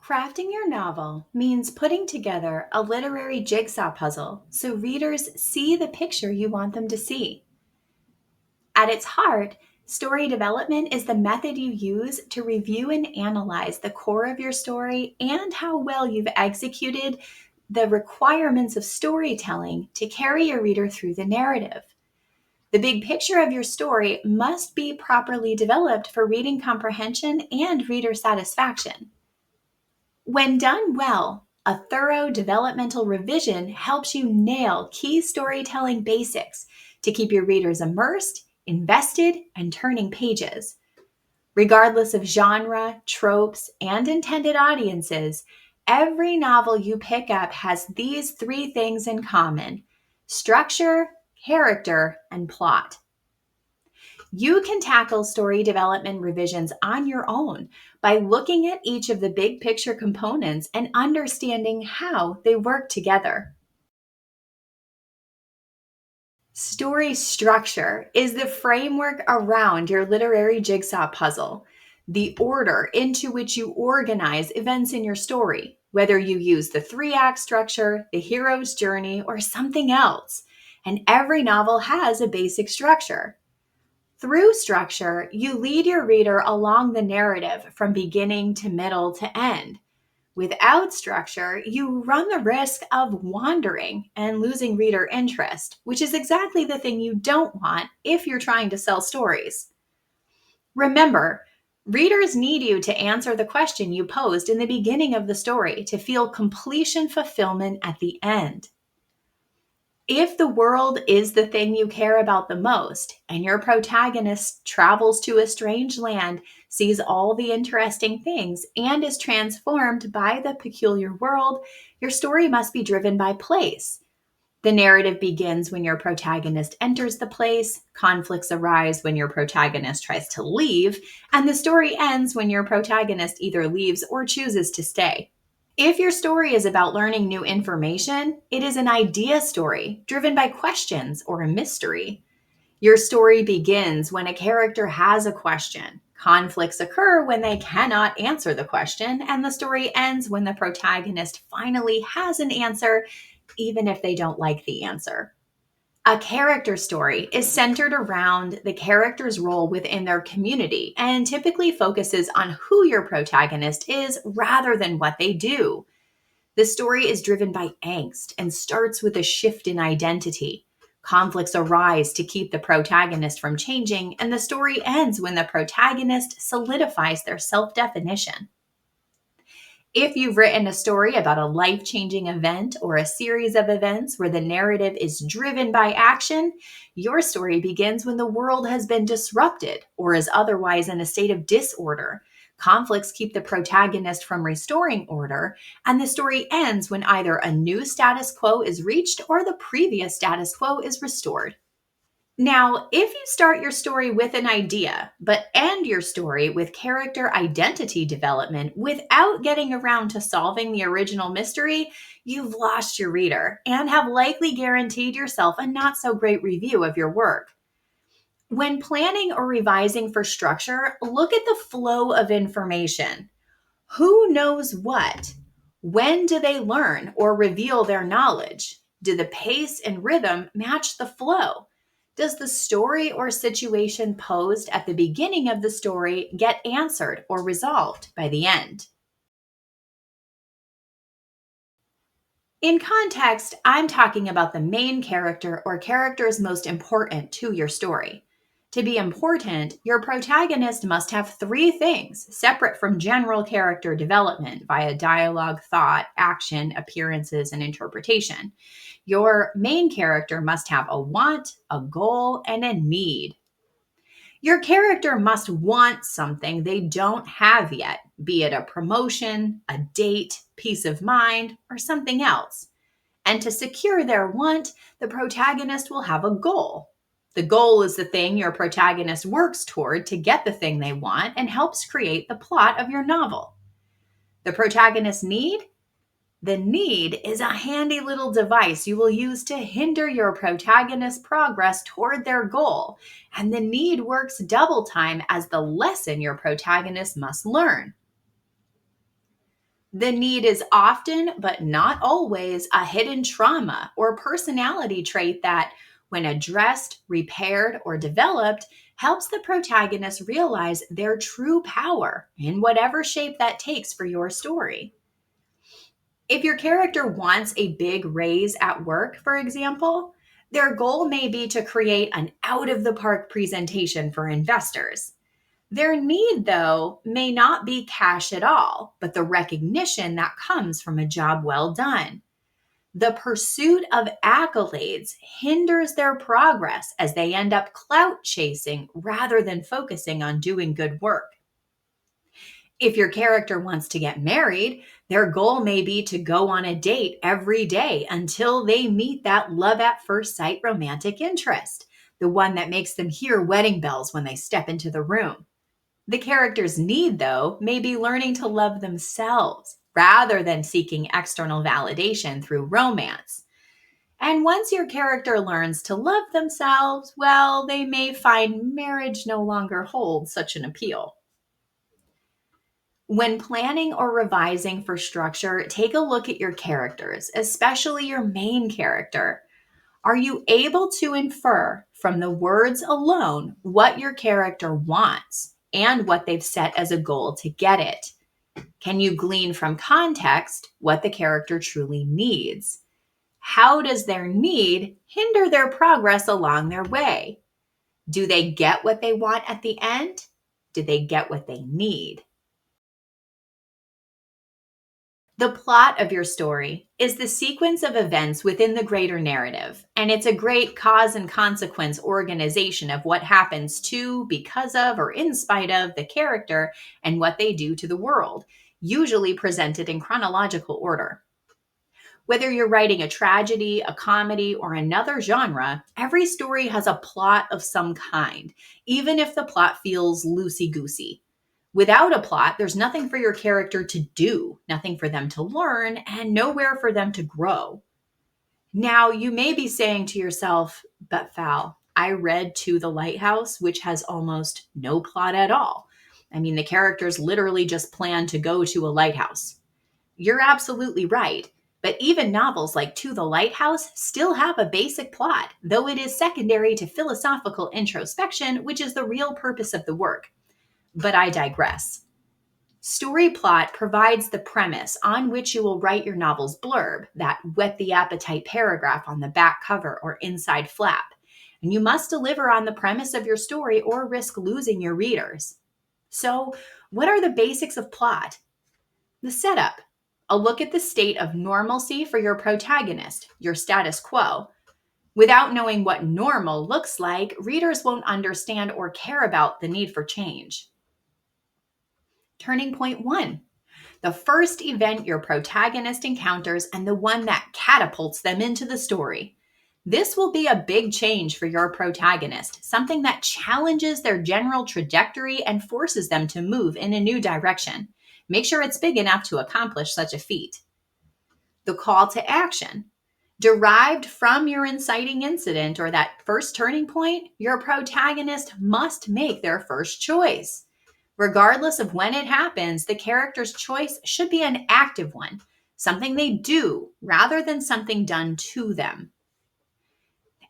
Crafting your novel means putting together a literary jigsaw puzzle so readers see the picture you want them to see. At its heart, story development is the method you use to review and analyze the core of your story and how well you've executed the requirements of storytelling to carry your reader through the narrative. The big picture of your story must be properly developed for reading comprehension and reader satisfaction. When done well, a thorough developmental revision helps you nail key storytelling basics to keep your readers immersed, invested, and turning pages. Regardless of genre, tropes, and intended audiences, every novel you pick up has these three things in common: structure, character, and plot. You can tackle story development revisions on your own by looking at each of the big picture components and understanding how they work together. Story structure is the framework around your literary jigsaw puzzle, the order into which you organize events in your story, whether you use the three-act structure, the hero's journey, or something else. And every novel has a basic structure. Through structure, you lead your reader along the narrative from beginning to middle to end. Without structure, you run the risk of wandering and losing reader interest, which is exactly the thing you don't want if you're trying to sell stories. Remember, readers need you to answer the question you posed in the beginning of the story to feel completion fulfillment at the end. If the world is the thing you care about the most, and your protagonist travels to a strange land, sees all the interesting things, and is transformed by the peculiar world, your story must be driven by place. The narrative begins when your protagonist enters the place, conflicts arise when your protagonist tries to leave, and the story ends when your protagonist either leaves or chooses to stay. If your story is about learning new information, it is an idea story driven by questions or a mystery. Your story begins when a character has a question. Conflicts occur when they cannot answer the question, and the story ends when the protagonist finally has an answer, even if they don't like the answer. A character story is centered around the character's role within their community and typically focuses on who your protagonist is rather than what they do. The story is driven by angst and starts with a shift in identity. Conflicts arise to keep the protagonist from changing, and the story ends when the protagonist solidifies their self definition. If you've written a story about a life changing event or a series of events where the narrative is driven by action, your story begins when the world has been disrupted or is otherwise in a state of disorder. Conflicts keep the protagonist from restoring order, and the story ends when either a new status quo is reached or the previous status quo is restored. Now, if you start your story with an idea, but end your story with character identity development without getting around to solving the original mystery, you've lost your reader and have likely guaranteed yourself a not so great review of your work. When planning or revising for structure, look at the flow of information. Who knows what? When do they learn or reveal their knowledge? Do the pace and rhythm match the flow? Does the story or situation posed at the beginning of the story get answered or resolved by the end? In context, I'm talking about the main character or characters most important to your story. To be important, your protagonist must have three things separate from general character development via dialogue, thought, action, appearances, and interpretation. Your main character must have a want, a goal, and a need. Your character must want something they don't have yet, be it a promotion, a date, peace of mind, or something else. And to secure their want, the protagonist will have a goal. The goal is the thing your protagonist works toward to get the thing they want and helps create the plot of your novel. The protagonist's need? The need is a handy little device you will use to hinder your protagonist's progress toward their goal, and the need works double time as the lesson your protagonist must learn. The need is often, but not always, a hidden trauma or personality trait that, when addressed, repaired, or developed, helps the protagonist realize their true power in whatever shape that takes for your story. If your character wants a big raise at work, for example, their goal may be to create an out of the park presentation for investors. Their need, though, may not be cash at all, but the recognition that comes from a job well done. The pursuit of accolades hinders their progress as they end up clout chasing rather than focusing on doing good work. If your character wants to get married, their goal may be to go on a date every day until they meet that love at first sight romantic interest, the one that makes them hear wedding bells when they step into the room. The character's need, though, may be learning to love themselves rather than seeking external validation through romance. And once your character learns to love themselves, well, they may find marriage no longer holds such an appeal. When planning or revising for structure, take a look at your characters, especially your main character. Are you able to infer from the words alone what your character wants and what they've set as a goal to get it? Can you glean from context what the character truly needs? How does their need hinder their progress along their way? Do they get what they want at the end? Do they get what they need? The plot of your story is the sequence of events within the greater narrative, and it's a great cause and consequence organization of what happens to, because of, or in spite of the character and what they do to the world, usually presented in chronological order. Whether you're writing a tragedy, a comedy, or another genre, every story has a plot of some kind, even if the plot feels loosey-goosey. Without a plot, there's nothing for your character to do, nothing for them to learn, and nowhere for them to grow. Now, you may be saying to yourself, but Fal, I read To the Lighthouse, which has almost no plot at all. I mean, the characters literally just plan to go to a lighthouse. You're absolutely right. But even novels like To the Lighthouse still have a basic plot, though it is secondary to philosophical introspection, which is the real purpose of the work. But I digress. Story plot provides the premise on which you will write your novel's blurb, that whet the appetite paragraph on the back cover or inside flap. And you must deliver on the premise of your story or risk losing your readers. So, what are the basics of plot? The setup: a look at the state of normalcy for your protagonist, your status quo. Without knowing what normal looks like, readers won't understand or care about the need for change. Turning point 1: the first event your protagonist encounters and the one that catapults them into the story. This will be a big change for your protagonist, something that challenges their general trajectory and forces them to move in a new direction. Make sure it's big enough to accomplish such a feat. The call to action. Derived from your inciting incident or that first turning point, your protagonist must make their first choice. Regardless of when it happens, the character's choice should be an active one, something they do rather than something done to them.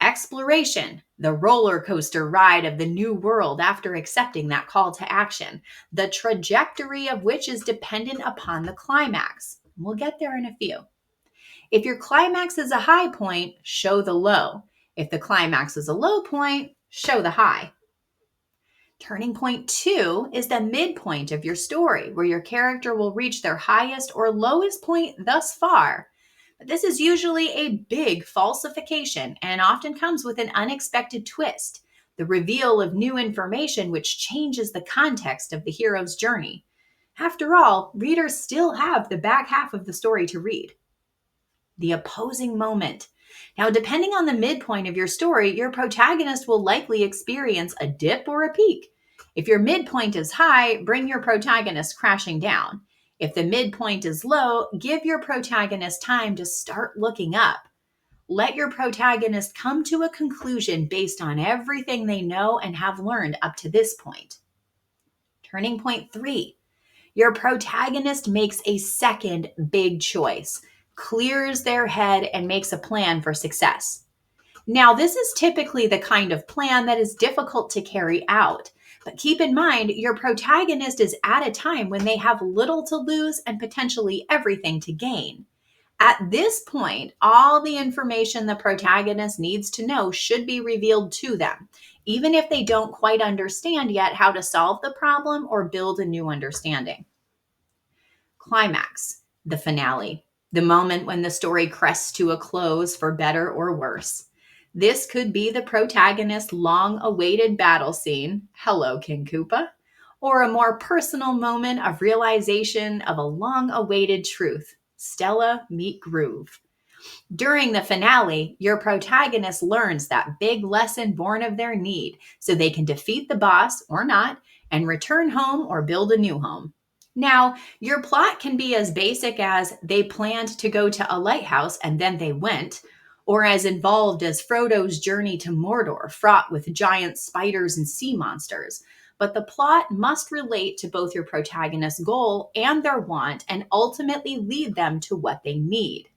Exploration, the roller coaster ride of the new world after accepting that call to action, the trajectory of which is dependent upon the climax. We'll get there in a few. If your climax is a high point, show the low. If the climax is a low point, show the high. Turning point 2 is the midpoint of your story, where your character will reach their highest or lowest point thus far. But this is usually a big falsification and often comes with an unexpected twist, the reveal of new information which changes the context of the hero's journey. After all, readers still have the back half of the story to read. The opposing moment. Now, depending on the midpoint of your story, your protagonist will likely experience a dip or a peak. If your midpoint is high, bring your protagonist crashing down. If the midpoint is low, give your protagonist time to start looking up. Let your protagonist come to a conclusion based on everything they know and have learned up to this point. Turning point 3. your protagonist makes a second big choice, clears their head, and makes a plan for success. Now, this is typically the kind of plan that is difficult to carry out. But keep in mind, your protagonist is at a time when they have little to lose and potentially everything to gain. At this point, all the information the protagonist needs to know should be revealed to them, even if they don't quite understand yet how to solve the problem or build a new understanding. Climax, the finale, the moment when the story crests to a close for better or worse. This could be the protagonist's long awaited battle scene, Hello, King Koopa, or a more personal moment of realization of a long awaited truth, Stella meet Groove. During the finale, your protagonist learns that big lesson born of their need so they can defeat the boss or not and return home or build a new home. Now, your plot can be as basic as they planned to go to a lighthouse and then they went, or as involved as Frodo's journey to Mordor, fraught with giant spiders and sea monsters. But the plot must relate to both your protagonist's goal and their want and ultimately lead them to what they need.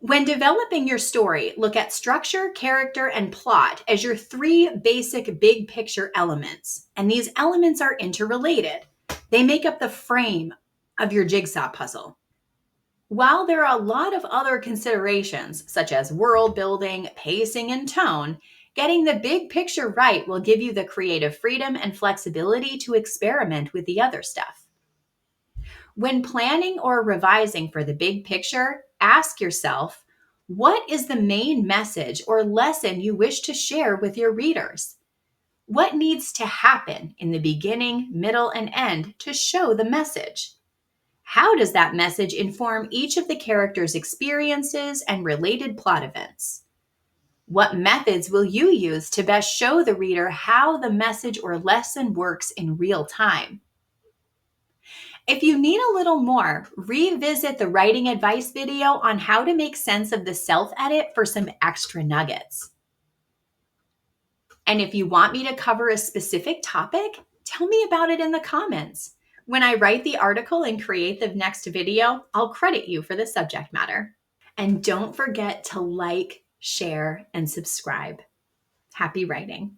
When developing your story, look at structure, character, and plot as your three basic big picture elements. And these elements are interrelated. They make up the frame of your jigsaw puzzle. While there are a lot of other considerations, such as world building, pacing, and tone, getting the big picture right will give you the creative freedom and flexibility to experiment with the other stuff. When planning or revising for the big picture, ask yourself, what is the main message or lesson you wish to share with your readers? What needs to happen in the beginning, middle, and end to show the message? How does that message inform each of the characters' experiences and related plot events? What methods will you use to best show the reader how the message or lesson works in real time? If you need a little more, revisit the writing advice video on how to make sense of the self-edit for some extra nuggets. And if you want me to cover a specific topic, tell me about it in the comments. When I write the article and create the next video, I'll credit you for the subject matter. And don't forget to like, share, and subscribe. Happy writing.